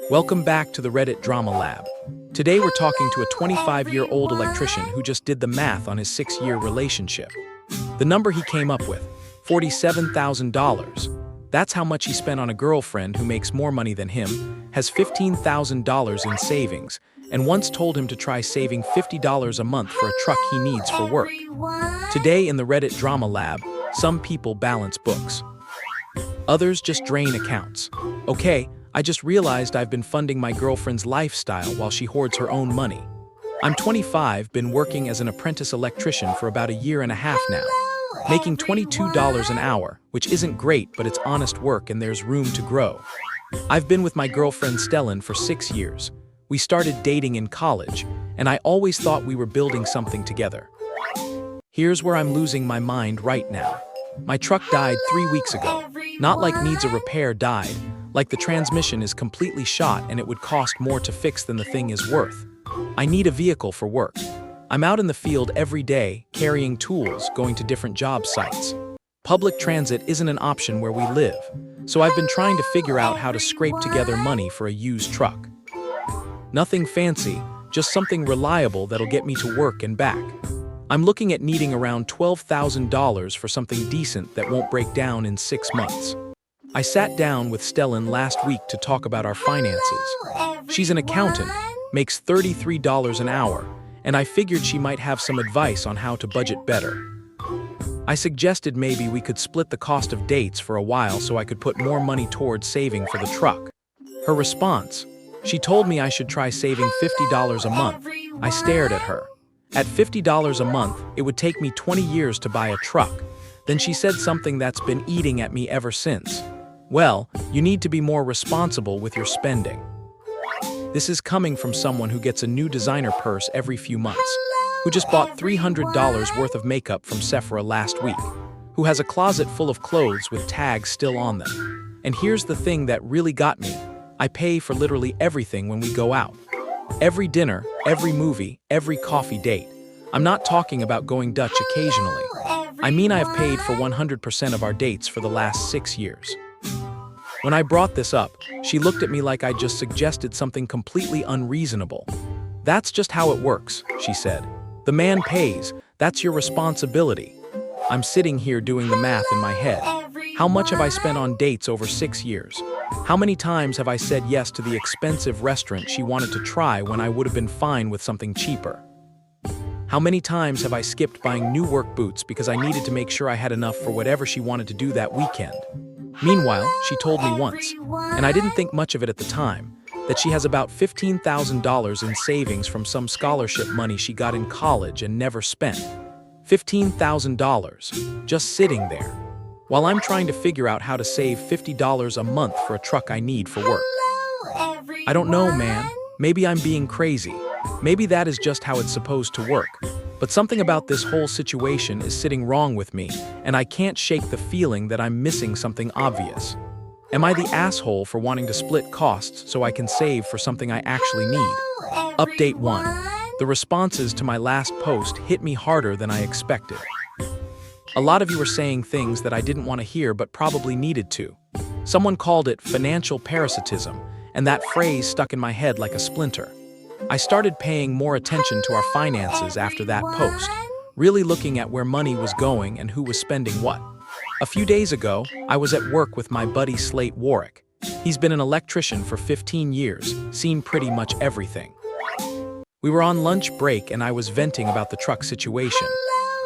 Welcome back to the Reddit Drama Lab. Today we're talking to a 25-year-old electrician who just did the math on his 6-year relationship. The number he came up with, $47,000. That's how much he spent on a girlfriend who makes more money than him, has $15,000 in savings, and once told him to try saving $50 a month for a truck he needs for work. Today in the Reddit Drama Lab, some people balance books. Others just drain accounts. Okay, I just realized I've been funding my girlfriend's lifestyle while she hoards her own money. I'm 25, been working as an apprentice electrician for about a year and a half now, making $22 an hour, which isn't great, but it's honest work and there's room to grow. I've been with my girlfriend Stellan for 6 years. We started dating in college, and I always thought we were building something together. Here's where I'm losing my mind right now. My truck died 3 weeks ago. Not like needs a repair died, like the transmission is completely shot and it would cost more to fix than the thing is worth. I need a vehicle for work. I'm out in the field every day, carrying tools, going to different job sites. Public transit isn't an option where we live, so I've been trying to figure out how to scrape together money for a used truck. Nothing fancy, just something reliable that'll get me to work and back. I'm looking at needing around $12,000 for something decent that won't break down in 6 months. I sat down with Stellan last week to talk about our finances. She's an accountant, makes $33 an hour, and I figured she might have some advice on how to budget better. I suggested maybe we could split the cost of dates for a while so I could put more money towards saving for the truck. Her response: she told me I should try saving $50 a month. I stared at her. At $50 a month, it would take me 20 years to buy a truck. Then she said something that's been eating at me ever since. Well, you need to be more responsible with your spending. This is coming from someone who gets a new designer purse every few months, who just bought $300 worth of makeup from Sephora last week, who has a closet full of clothes with tags still on them. And here's the thing that really got me. I pay for literally everything when we go out. Every dinner, every movie, every coffee date. I'm not talking about going Dutch occasionally. I mean I have paid for 100% of our dates for the last 6 years. When I brought this up, she looked at me like I just suggested something completely unreasonable. That's just how it works, she said. The man pays, that's your responsibility. I'm sitting here doing the math in my head. How much have I spent on dates over 6 years? How many times have I said yes to the expensive restaurant she wanted to try when I would have been fine with something cheaper? How many times have I skipped buying new work boots because I needed to make sure I had enough for whatever she wanted to do that weekend? Meanwhile, she told me once, and I didn't think much of it at the time, that she has about $15,000 in savings from some scholarship money she got in college and never spent. $15,000, just sitting there, while I'm trying to figure out how to save $50 a month for a truck I need for work. I don't know, man. Maybe I'm being crazy. Maybe that is just how it's supposed to work. But something about this whole situation is sitting wrong with me, and I can't shake the feeling that I'm missing something obvious. Am I the asshole for wanting to split costs so I can save for something I actually need? Update 1. The responses to my last post hit me harder than I expected. A lot of you were saying things that I didn't want to hear but probably needed to. Someone called it financial parasitism, and that phrase stuck in my head like a splinter. I started paying more attention to our finances after that post, really looking at where money was going and who was spending what. A few days ago, I was at work with my buddy Slate Warwick. He's been an electrician for 15 years, seen pretty much everything. We were on lunch break and I was venting about the truck situation.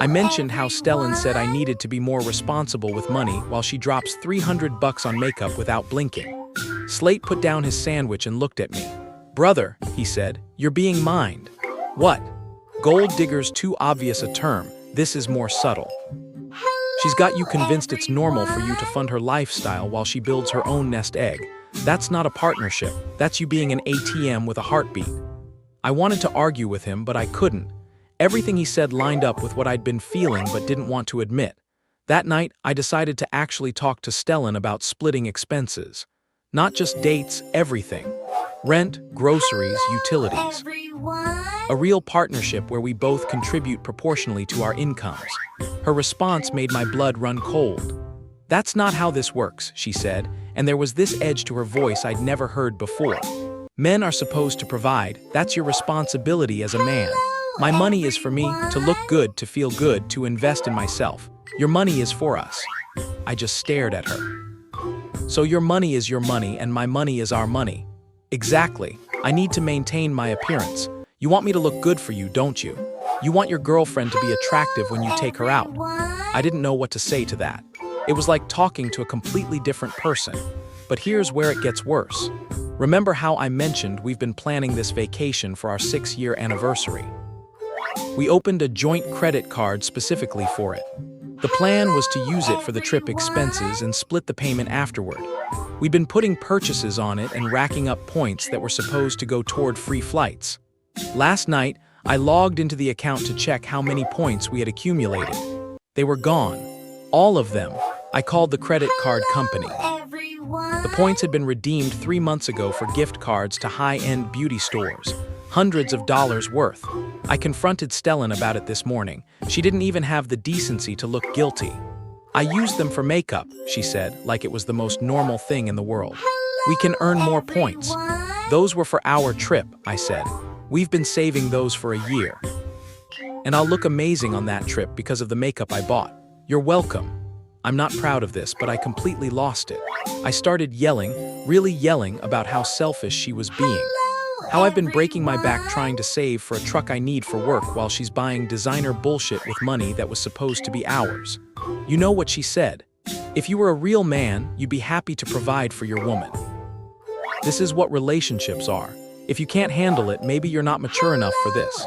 I mentioned how Stellan said I needed to be more responsible with money while she drops $300 on makeup without blinking. Slate put down his sandwich and looked at me. "Brother," he said, "you're being mined." What? Gold digger's too obvious a term. This is more subtle. She's got you convinced it's normal for you to fund her lifestyle while she builds her own nest egg. That's not a partnership. That's you being an ATM with a heartbeat. I wanted to argue with him, but I couldn't. Everything he said lined up with what I'd been feeling but didn't want to admit. That night, I decided to actually talk to Stellan about splitting expenses. Not just dates, everything. Rent, groceries, utilities. A real partnership where we both contribute proportionally to our incomes. Her response made my blood run cold. "That's not how this works," she said, and there was this edge to her voice I'd never heard before. Men are supposed to provide. That's your responsibility as a man. My money is for me, to look good, to feel good, to invest in myself. Your money is for us. I just stared at her. So your money is your money and my money is our money. Exactly. I need to maintain my appearance. You want me to look good for you, don't you? You want your girlfriend to be attractive when you take her out. I didn't know what to say to that. It was like talking to a completely different person. But here's where it gets worse. Remember how I mentioned we've been planning this vacation for our 6-year anniversary? We opened a joint credit card specifically for it. The plan was to use it for the trip expenses and split the payment afterward. We'd been putting purchases on it and racking up points that were supposed to go toward free flights. Last night, I logged into the account to check how many points we had accumulated. They were gone. All of them. I called the credit card company. The points had been redeemed 3 months ago for gift cards to high-end beauty stores. Hundreds of dollars worth. I confronted Stellan about it this morning. She didn't even have the decency to look guilty. I used them for makeup, she said, like it was the most normal thing in the world. We can earn more points. Those were for our trip, I said. We've been saving those for a year. And I'll look amazing on that trip because of the makeup I bought. You're welcome. I'm not proud of this, but I completely lost it. I started yelling, really yelling about how selfish she was being. How I've been breaking my back trying to save for a truck I need for work while she's buying designer bullshit with money that was supposed to be ours. You know what she said? If you were a real man, you'd be happy to provide for your woman. This is what relationships are. If you can't handle it, maybe you're not mature enough for this.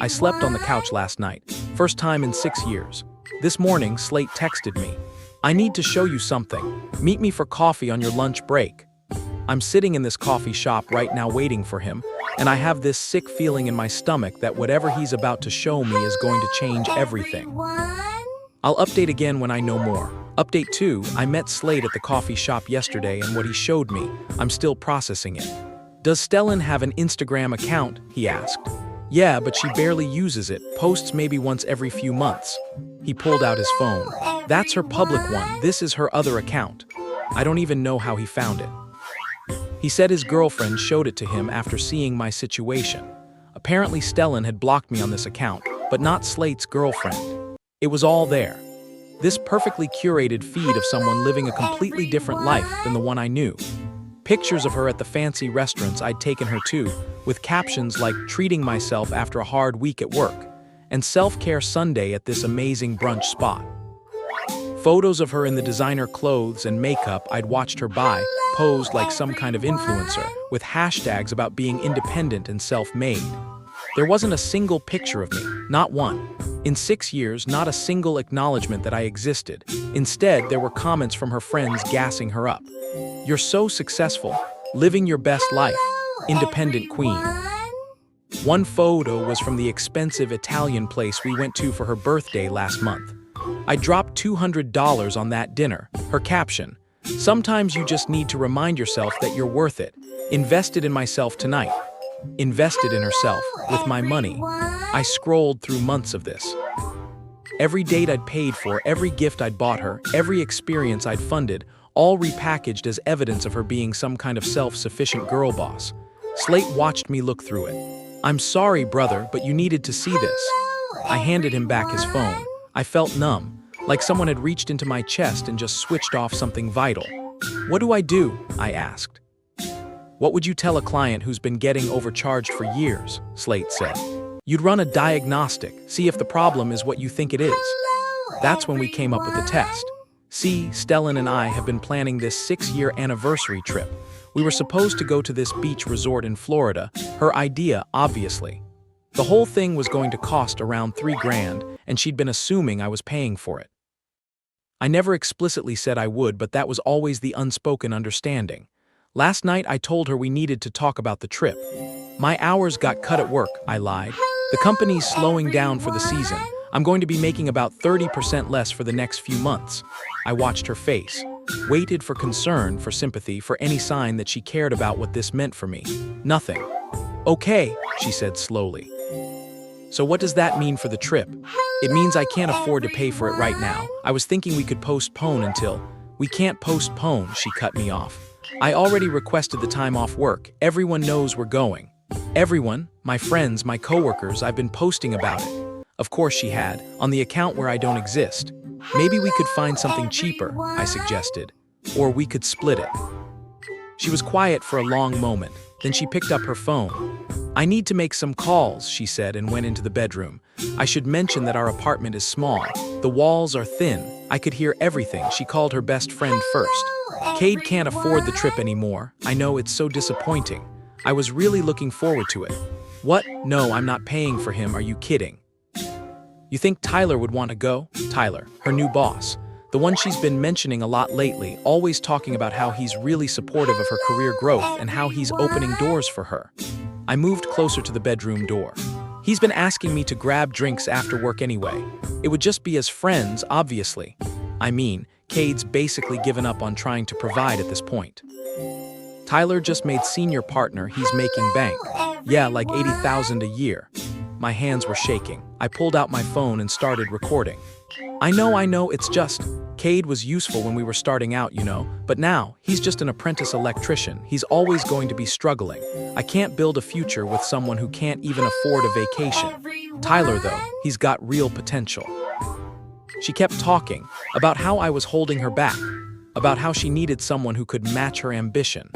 I slept on the couch last night, first time in 6 years. This morning, Slate texted me. I need to show you something. Meet me for coffee on your lunch break. I'm sitting in this coffee shop right now waiting for him, and I have this sick feeling in my stomach that whatever he's about to show me is going to change everything. I'll update again when I know more. Update 2, I met Slate at the coffee shop yesterday and what he showed me, I'm still processing it. Does Stellan have an Instagram account? He asked. Yeah, but she barely uses it, posts maybe once every few months. He pulled out his phone. That's her public one, this is her other account. I don't even know how he found it. He said his girlfriend showed it to him after seeing my situation. Apparently Stellan had blocked me on this account, but not Slate's girlfriend. It was all there. This perfectly curated feed of someone living a completely different life than the one I knew. Pictures of her at the fancy restaurants I'd taken her to, with captions like treating myself after a hard week at work, and self-care Sunday at this amazing brunch spot. Photos of her in the designer clothes and makeup I'd watched her buy, posed like some kind of influencer, with hashtags about being independent and self-made. There wasn't a single picture of me, not one. In 6 years, not a single acknowledgement that I existed. Instead, there were comments from her friends gassing her up. You're so successful, living your best life, independent queen. One photo was from the expensive Italian place we went to for her birthday last month. I dropped $200 on that dinner. Her caption, sometimes you just need to remind yourself that you're worth it. Invested in myself tonight. Invested in herself, with my money. I scrolled through months of this. Every date I'd paid for, every gift I'd bought her, every experience I'd funded, all repackaged as evidence of her being some kind of self-sufficient girl boss. Slate watched me look through it. I'm sorry, brother, but you needed to see this. I handed him back his phone. I felt numb, like someone had reached into my chest and just switched off something vital. What do I do? I asked. What would you tell a client who's been getting overcharged for years? Slate said. You'd run a diagnostic, see if the problem is what you think it is. That's when we came up with the test. See, Stellan and I have been planning this 6-year anniversary trip. We were supposed to go to this beach resort in Florida, her idea, obviously. The whole thing was going to cost around $3 grand, and she'd been assuming I was paying for it. I never explicitly said I would, but that was always the unspoken understanding. Last night I told her we needed to talk about the trip. My hours got cut at work, I lied. The company's slowing down for the season. I'm going to be making about 30% less for the next few months. I watched her face, waited for concern, for sympathy, for any sign that she cared about what this meant for me. Nothing. Okay, she said slowly. So what does that mean for the trip? It means I can't afford to pay for it right now. I was thinking we could postpone until... We can't postpone, she cut me off. I already requested the time off work. Everyone knows we're going. Everyone, my friends, my coworkers, I've been posting about it. Of course she had, on the account where I don't exist. Maybe we could find something cheaper, I suggested. Or we could split it. She was quiet for a long moment. Then she picked up her phone. I need to make some calls, she said, and went into the bedroom. I should mention that our apartment is small. The walls are thin. I could hear everything. She called her best friend first. Cade can't afford the trip anymore. I know, it's so disappointing. I was really looking forward to it. What? No, I'm not paying for him. Are you kidding? You think Tyler would want to go? Tyler, her new boss. The one she's been mentioning a lot lately, always talking about how he's really supportive of her career growth and how he's opening doors for her. I moved closer to the bedroom door. He's been asking me to grab drinks after work anyway. It would just be as friends, obviously. I mean, Cade's basically given up on trying to provide at this point. Tyler just made senior partner. He's making bank. Yeah, like $80,000 a year. My hands were shaking. I pulled out my phone and started recording. I know, it's just, Cade was useful when we were starting out, you know, but now, he's just an apprentice electrician. He's always going to be struggling. I can't build a future with someone who can't even afford a vacation. Tyler, though, he's got real potential. She kept talking about how I was holding her back, about how she needed someone who could match her ambition,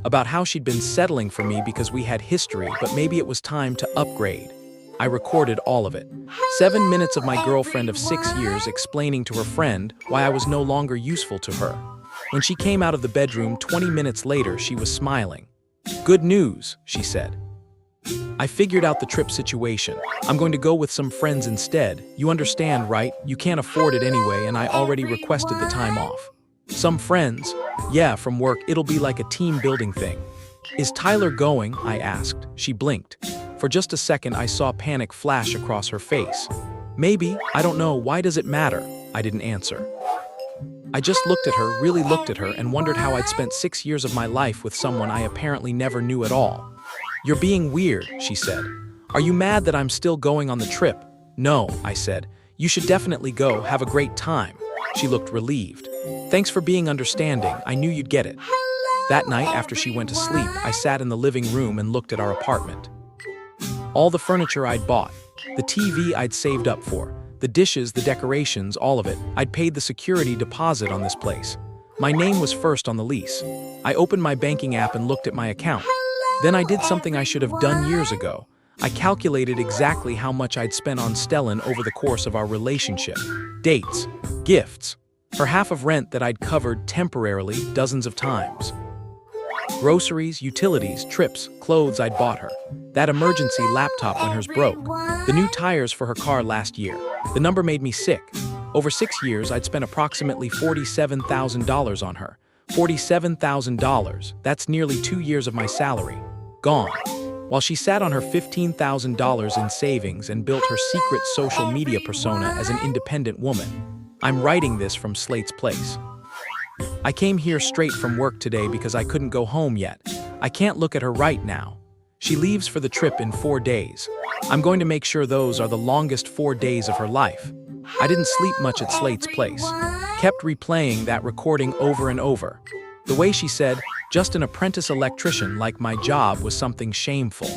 about how she'd been settling for me because we had history, but maybe it was time to upgrade. I recorded all of it. 7 minutes of my girlfriend of 6 years explaining to her friend why I was no longer useful to her. When she came out of the bedroom 20 minutes later, she was smiling. Good news, she said. I figured out the trip situation. I'm going to go with some friends instead. You understand, right? You can't afford it anyway, and I already requested the time off. Some friends? Yeah, from work. It'll be like a team building thing. Is Tyler going? I asked. She blinked. For just a second, I saw panic flash across her face. Maybe, I don't know, why does it matter? I didn't answer. I just looked at her, really looked at her, and wondered how I'd spent 6 years of my life with someone I apparently never knew at all. You're being weird, she said. Are you mad that I'm still going on the trip? No, I said. You should definitely go, have a great time. She looked relieved. Thanks for being understanding, I knew you'd get it. That night, after she went to sleep, I sat in the living room and looked at our apartment. All the furniture I'd bought, the TV I'd saved up for, the dishes, the decorations, all of it. I'd paid the security deposit on this place. My name was first on the lease. I opened my banking app and looked at my account. Then I did something I should have done years ago. I calculated exactly how much I'd spent on Stellan over the course of our relationship. Dates, gifts, her half of rent that I'd covered temporarily dozens of times. Groceries, utilities, trips, clothes I'd bought her. That emergency laptop when hers broke. The new tires for her car last year. The number made me sick. Over 6 years, I'd spent approximately $47,000 on her. $47,000. That's nearly 2 years of my salary. Gone. While she sat on her $15,000 in savings and built her secret social media persona as an independent woman. I'm writing this from Slate's place. I came here straight from work today because I couldn't go home yet. I can't look at her right now. She leaves for the trip in 4 days. I'm going to make sure those are the longest 4 days of her life. I didn't sleep much at Slate's place. Kept replaying that recording over and over. The way she said, just an apprentice electrician, like my job was something shameful.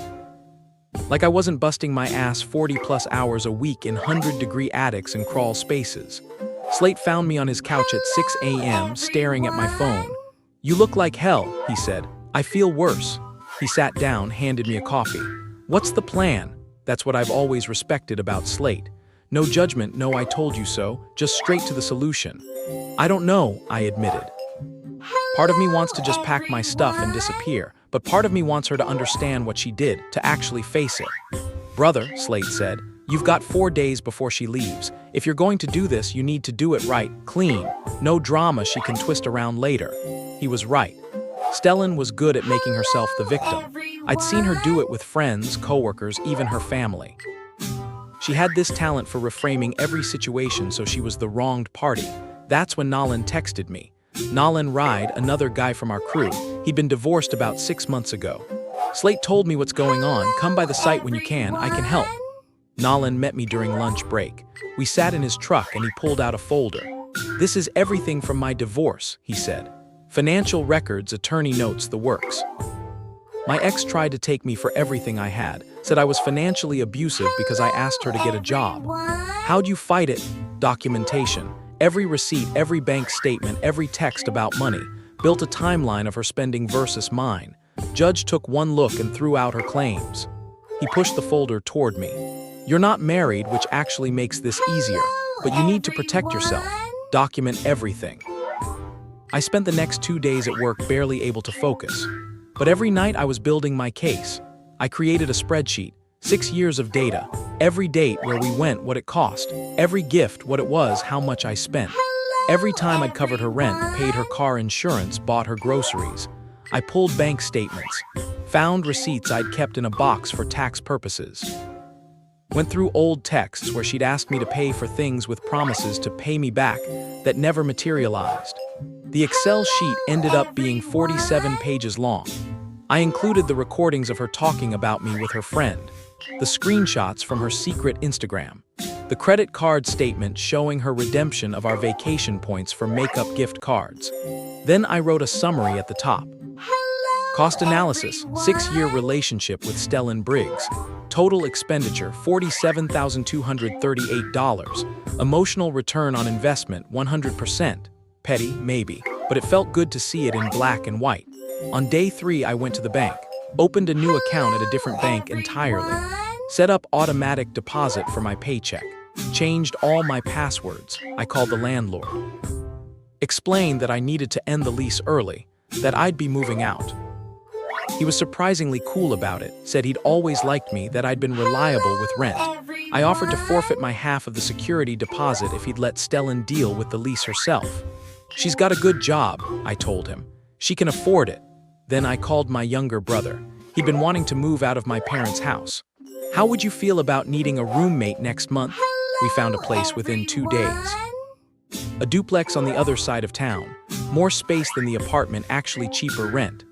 Like I wasn't busting my ass 40+ hours a week in 100-degree attics and crawl spaces. Slate found me on his couch at 6 a.m. staring at my phone. You look like hell, he said. I feel worse. He sat down, handed me a coffee. What's the plan? That's what I've always respected about Slate. No judgment, no I told you so, just straight to the solution. I don't know, I admitted. Part of me wants to just pack my stuff and disappear, but part of me wants her to understand what she did, to actually face it. Brother, Slate said, you've got 4 days before she leaves. If you're going to do this, you need to do it right, clean. No drama she can twist around later. He was right. Stellan was good at making herself the victim. I'd seen her do it with friends, coworkers, even her family. She had this talent for reframing every situation so she was the wronged party. That's when Nolan texted me. Nolan Ride, another guy from our crew. He'd been divorced about 6 months ago. Slate told me what's going on. Come by the site when you can. I can help. Nolan met me during lunch break. We sat in his truck and he pulled out a folder. This is everything from my divorce, he said. Financial records, attorney notes, the works. My ex tried to take me for everything I had, said I was financially abusive because I asked her to get a job. How'd you fight it? Documentation. Every receipt, every bank statement, every text about money. Built a timeline of her spending versus mine. Judge took one look and threw out her claims. He pushed the folder toward me. You're not married, which actually makes this easier, but you need to protect yourself. Document everything. I spent the next 2 days at work barely able to focus. But every night I was building my case. I created a spreadsheet, 6 years of data, every date, where we went, what it cost, every gift, what it was, how much I spent. Every time I'd covered her rent, paid her car insurance, bought her groceries. I pulled bank statements, found receipts I'd kept in a box for tax purposes. Went through old texts where she'd asked me to pay for things with promises to pay me back that never materialized. The Excel sheet ended up being 47 pages long. I included the recordings of her talking about me with her friend, the screenshots from her secret Instagram, the credit card statement showing her redemption of our vacation points for makeup gift cards. Then I wrote a summary at the top. Cost analysis, 6-year relationship with Stellan Briggs. Total expenditure, $47,238. Emotional return on investment, 100%. Petty, maybe, but it felt good to see it in black and white. On day 3, I went to the bank, opened a new account at a different bank entirely, set up automatic deposit for my paycheck, changed all my passwords. I called the landlord. Explained that I needed to end the lease early, that I'd be moving out. He was surprisingly cool about it, said he'd always liked me, that I'd been reliable with rent. I offered to forfeit my half of the security deposit if he'd let Stellan deal with the lease herself. She's got a good job, I told him. She can afford it. Then I called my younger brother. He'd been wanting to move out of my parents' house. How would you feel about needing a roommate next month? We found a place within 2 days. A duplex on the other side of town. More space than the apartment, actually cheaper rent.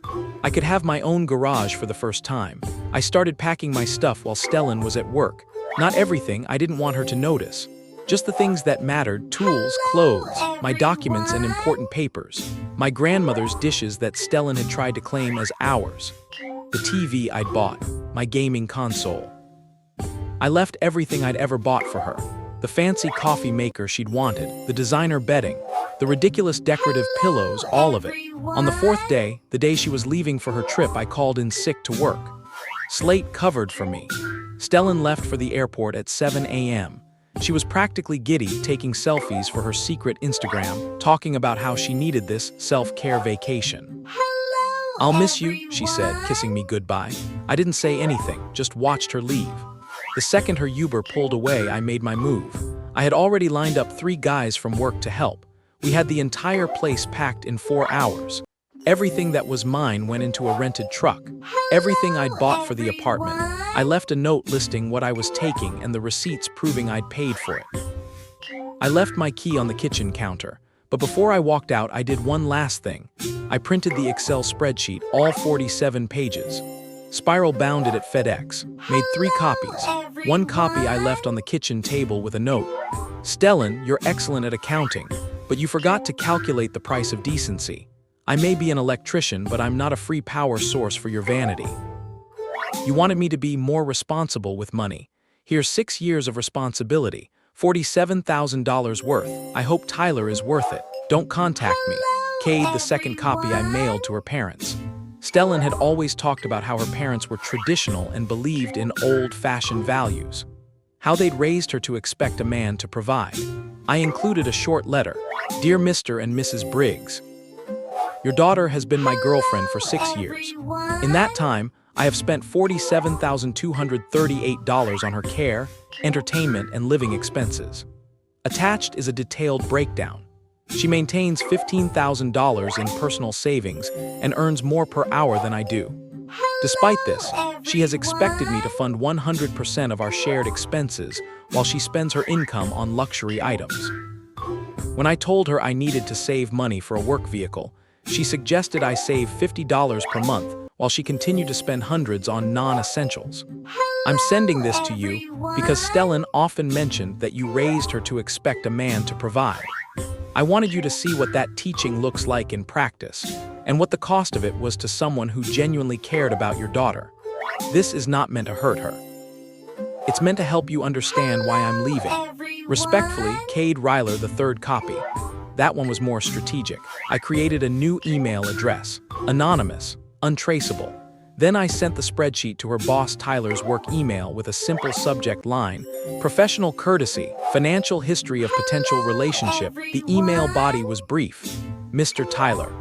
I could have my own garage for the first time. I started packing my stuff while Stellan was at work. Not everything, I didn't want her to notice. Just the things that mattered: tools, clothes, my documents and important papers, my grandmother's dishes that Stellan had tried to claim as ours, the TV I'd bought, my gaming console. I left everything I'd ever bought for her. The fancy coffee maker she'd wanted, the designer bedding, the ridiculous decorative pillows, all of it. On the 4th day, the day she was leaving for her trip, I called in sick to work. Slate covered for me. Stellan left for the airport at 7 a.m. She was practically giddy, taking selfies for her secret Instagram, talking about how she needed this self-care vacation. I'll miss you, she said, kissing me goodbye. I didn't say anything, just watched her leave. The second her Uber pulled away, I made my move. I had already lined up 3 guys from work to help. We had the entire place packed in 4 hours. Everything that was mine went into a rented truck. Everything I'd bought for the apartment. I left a note listing what I was taking and the receipts proving I'd paid for it. I left my key on the kitchen counter, but before I walked out, I did one last thing. I printed the Excel spreadsheet, all 47 pages. Spiral bound it at FedEx, made 3 copies. 1 copy I left on the kitchen table with a note. Stellan, you're excellent at accounting, but you forgot to calculate the price of decency. I may be an electrician, but I'm not a free power source for your vanity. You wanted me to be more responsible with money. Here's 6 years of responsibility, $47,000 worth. I hope Tyler is worth it. Don't contact me. Cade, the second copy I mailed to her parents. Stellan had always talked about how her parents were traditional and believed in old-fashioned values. How they'd raised her to expect a man to provide. I included a short letter. Dear Mr. and Mrs. Briggs, your daughter has been my girlfriend for 6 years. In that time, I have spent $47,238 on her care, entertainment, and living expenses. Attached is a detailed breakdown. She maintains $15,000 in personal savings and earns more per hour than I do. Despite this, she has expected me to fund 100% of our shared expenses while she spends her income on luxury items. When I told her I needed to save money for a work vehicle, she suggested I save $50 per month while she continued to spend hundreds on non-essentials. I'm sending this to you because Stellan often mentioned that you raised her to expect a man to provide. I wanted you to see what that teaching looks like in practice, and what the cost of it was to someone who genuinely cared about your daughter. This is not meant to hurt her. It's meant to help you understand why I'm leaving. Respectfully, Cade Ryler, the third copy. That one was more strategic. I created a new email address, anonymous, untraceable. Then I sent the spreadsheet to her boss Tyler's work email with a simple subject line, professional courtesy, financial history of potential relationship. The email body was brief, Mr. Tyler.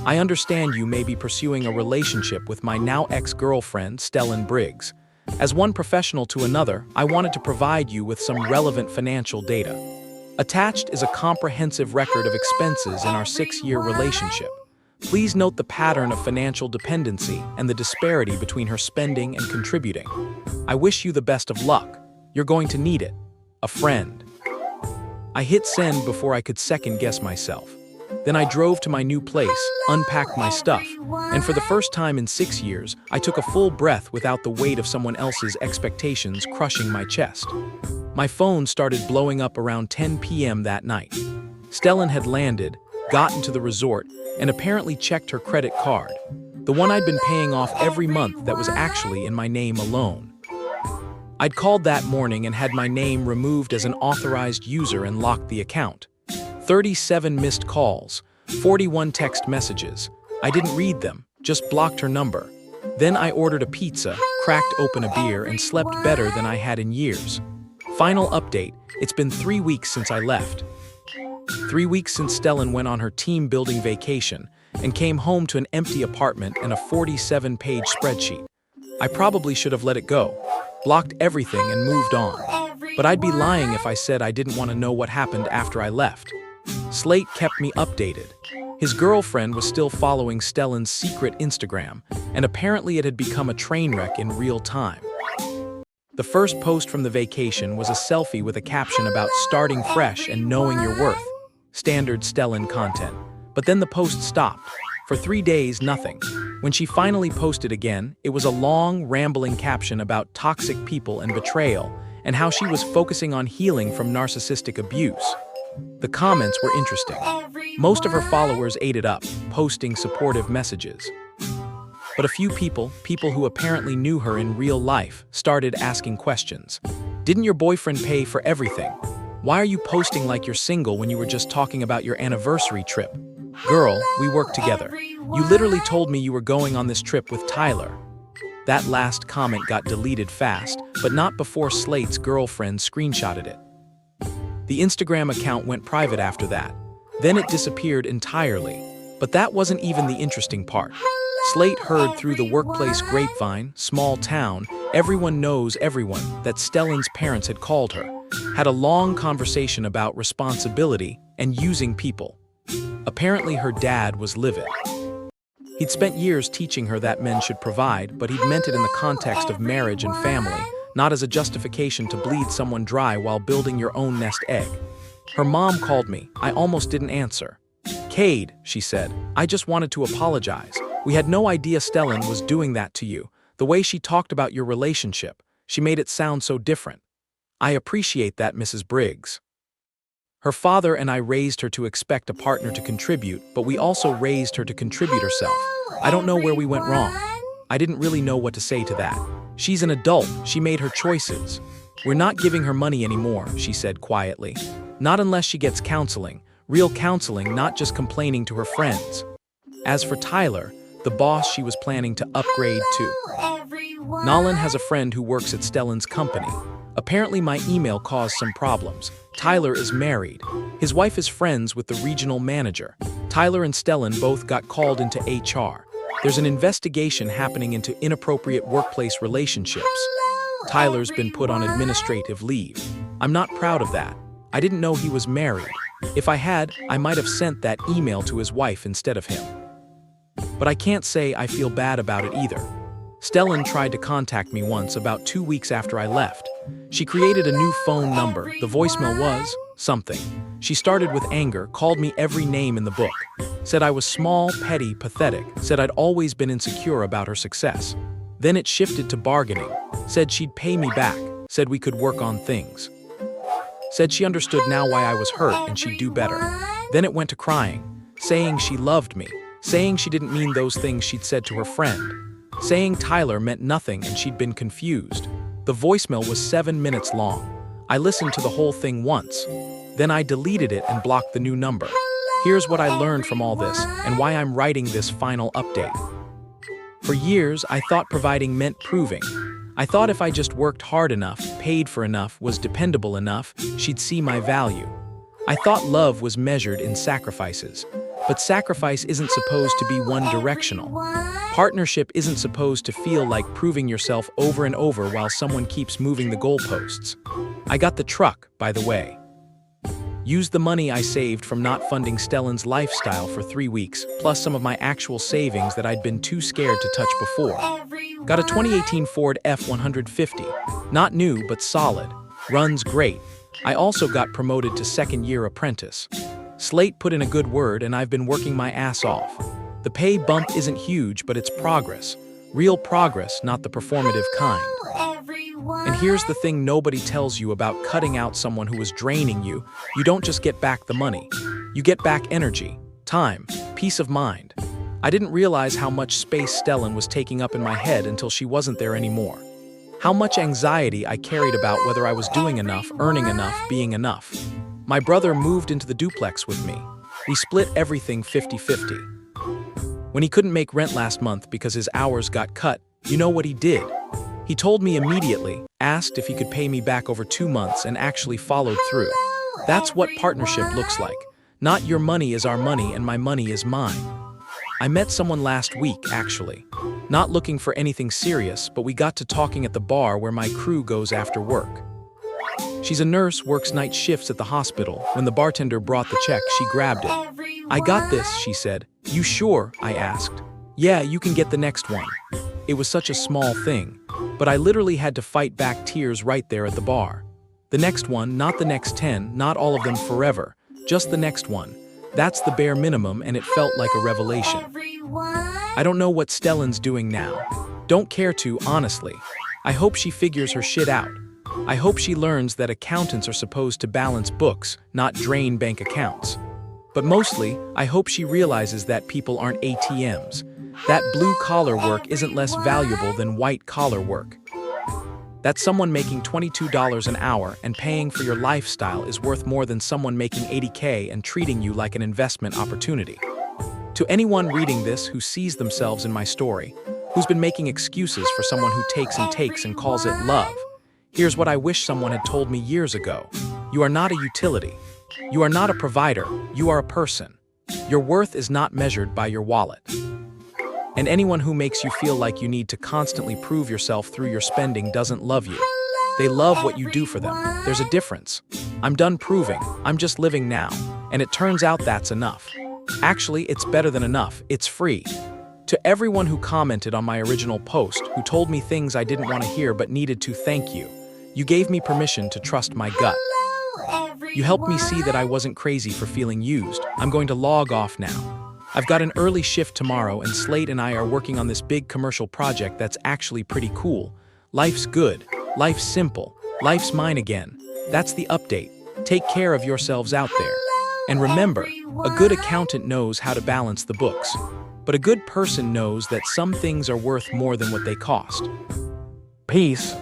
I understand you may be pursuing a relationship with my now ex-girlfriend, Stellan Briggs. As one professional to another, I wanted to provide you with some relevant financial data. Attached is a comprehensive record of expenses in our 6-year relationship. Please note the pattern of financial dependency and the disparity between her spending and contributing. I wish you the best of luck. You're going to need it. A friend. I hit send before I could second-guess myself. Then I drove to my new place, unpacked my stuff, and for the first time in 6 years, I took a full breath without the weight of someone else's expectations crushing my chest. My phone started blowing up around 10 p.m. that night. Stellan had landed, gotten to the resort, and apparently checked her credit card, the one I'd been paying off every month that was actually in my name alone. I'd called that morning and had my name removed as an authorized user and locked the account. 37 missed calls, 41 text messages. I didn't read them, just blocked her number. Then I ordered a pizza, cracked open a beer, and slept better than I had in years. Final update, it's been 3 weeks since I left. 3 weeks since Stellan went on her team-building vacation and came home to an empty apartment and a 47-page spreadsheet. I probably should have let it go, blocked everything and moved on. But I'd be lying if I said I didn't want to know what happened after I left. Slate kept me updated. His girlfriend was still following Stellan's secret Instagram, and apparently it had become a train wreck in real time. The first post from the vacation was a selfie with a caption about starting fresh and knowing your worth. Standard Stellan content. But then the post stopped. For 3 days, nothing. When she finally posted again, it was a long, rambling caption about toxic people and betrayal, and how she was focusing on healing from narcissistic abuse. The comments were interesting. Most of her followers ate it up, posting supportive messages. But a few people who apparently knew her in real life, started asking questions. Didn't your boyfriend pay for everything? Why are you posting like you're single when you were just talking about your anniversary trip? Girl, we work together. You literally told me you were going on this trip with Tyler. That last comment got deleted fast, but not before Slate's girlfriend screenshotted it. The Instagram account went private after that. Then it disappeared entirely. But that wasn't even the interesting part. Slate heard through the workplace grapevine, small town, everyone knows everyone, that Stellan's parents had called her, had a long conversation about responsibility and using people. Apparently her dad was livid. He'd spent years teaching her that men should provide, but he'd meant it in the context of marriage and family, not as a justification to bleed someone dry while building your own nest egg. Her mom called me. I almost didn't answer. Cade, she said, I just wanted to apologize. We had no idea Stellan was doing that to you. The way she talked about your relationship, she made it sound so different. I appreciate that, Mrs. Briggs. Her father and I raised her to expect a partner to contribute, but we also raised her to contribute herself. I don't know where we went wrong. I didn't really know what to say to that. She's an adult, she made her choices. We're not giving her money anymore, she said quietly. Not unless she gets counseling, real counseling, not just complaining to her friends. As for Tyler, the boss she was planning to upgrade to. Nolan has a friend who works at Stellan's company. Apparently my email caused some problems. Tyler is married. His wife is friends with the regional manager. Tyler and Stellan both got called into HR. There's an investigation happening into inappropriate workplace relationships. Tyler's been put on administrative leave. I'm not proud of that. I didn't know he was married. If I had, I might have sent that email to his wife instead of him. But I can't say I feel bad about it either. Stellan tried to contact me once about 2 weeks after I left. She created a new phone number. The voicemail was something. She started with anger, called me every name in the book, said I was small, petty, pathetic, said I'd always been insecure about her success. Then it shifted to bargaining, said she'd pay me back, said we could work on things. Said she understood now why I was hurt and she'd do better. Then it went to crying, saying she loved me, saying she didn't mean those things she'd said to her friend, saying Tyler meant nothing and she'd been confused. The voicemail was 7 minutes long. I listened to the whole thing once. Then I deleted it and blocked the new number. Here's what I learned from all this and why I'm writing this final update. For years, I thought providing meant proving. I thought if I just worked hard enough, paid for enough, was dependable enough, she'd see my value. I thought love was measured in sacrifices. But sacrifice isn't supposed to be one-directional. Partnership isn't supposed to feel like proving yourself over and over while someone keeps moving the goalposts. I got the truck, by the way. Used the money I saved from not funding Stellan's lifestyle for 3 weeks, plus some of my actual savings that I'd been too scared to touch before. Got a 2018 Ford F-150. Not new, but solid. Runs great. I also got promoted to second-year apprentice. Slate put in a good word and I've been working my ass off. The pay bump isn't huge, but it's progress. Real progress, not the performative kind. And here's the thing nobody tells you about cutting out someone who was draining you. You don't just get back the money. You get back energy, time, peace of mind. I didn't realize how much space Stellan was taking up in my head until she wasn't there anymore. How much anxiety I carried about whether I was doing enough, earning enough, being enough. My brother moved into the duplex with me. We split everything 50-50. When he couldn't make rent last month because his hours got cut, you know what he did? He told me immediately, asked if he could pay me back over 2 months and actually followed through. That's what partnership looks like. Not your money is our money and my money is mine. I met someone last week, actually. Not looking for anything serious, but we got to talking at the bar where my crew goes after work. She's a nurse, works night shifts at the hospital. When the bartender brought the check, she grabbed it. "I got this," she said. "You sure?" I asked. "Yeah, you can get the next one." It was such a small thing, but I literally had to fight back tears right there at the bar. The next one, not the next 10, not all of them forever, just the next one. That's the bare minimum, and it felt like a revelation. I don't know what Stellan's doing now. Don't care to, honestly. I hope she figures her shit out. I hope she learns that accountants are supposed to balance books, not drain bank accounts. But mostly, I hope she realizes that people aren't ATMs. That blue-collar work isn't less valuable than white-collar work. That someone making $22 an hour and paying for your lifestyle is worth more than someone making $80K and treating you like an investment opportunity. To anyone reading this who sees themselves in my story, who's been making excuses for someone who takes and calls it love, here's what I wish someone had told me years ago. You are not a utility. You are not a provider. You are a person. Your worth is not measured by your wallet. And anyone who makes you feel like you need to constantly prove yourself through your spending doesn't love you. They love what you do for them. There's a difference. I'm done proving. I'm just living now. And it turns out that's enough. Actually, it's better than enough. It's free. To everyone who commented on my original post, who told me things I didn't want to hear but needed to, thank you. You gave me permission to trust my gut. You helped me see that I wasn't crazy for feeling used. I'm going to log off now. I've got an early shift tomorrow and Slate and I are working on this big commercial project that's actually pretty cool. Life's good. Life's simple. Life's mine again. That's the update. Take care of yourselves out there. And remember, a good accountant knows how to balance the books. But a good person knows that some things are worth more than what they cost. Peace.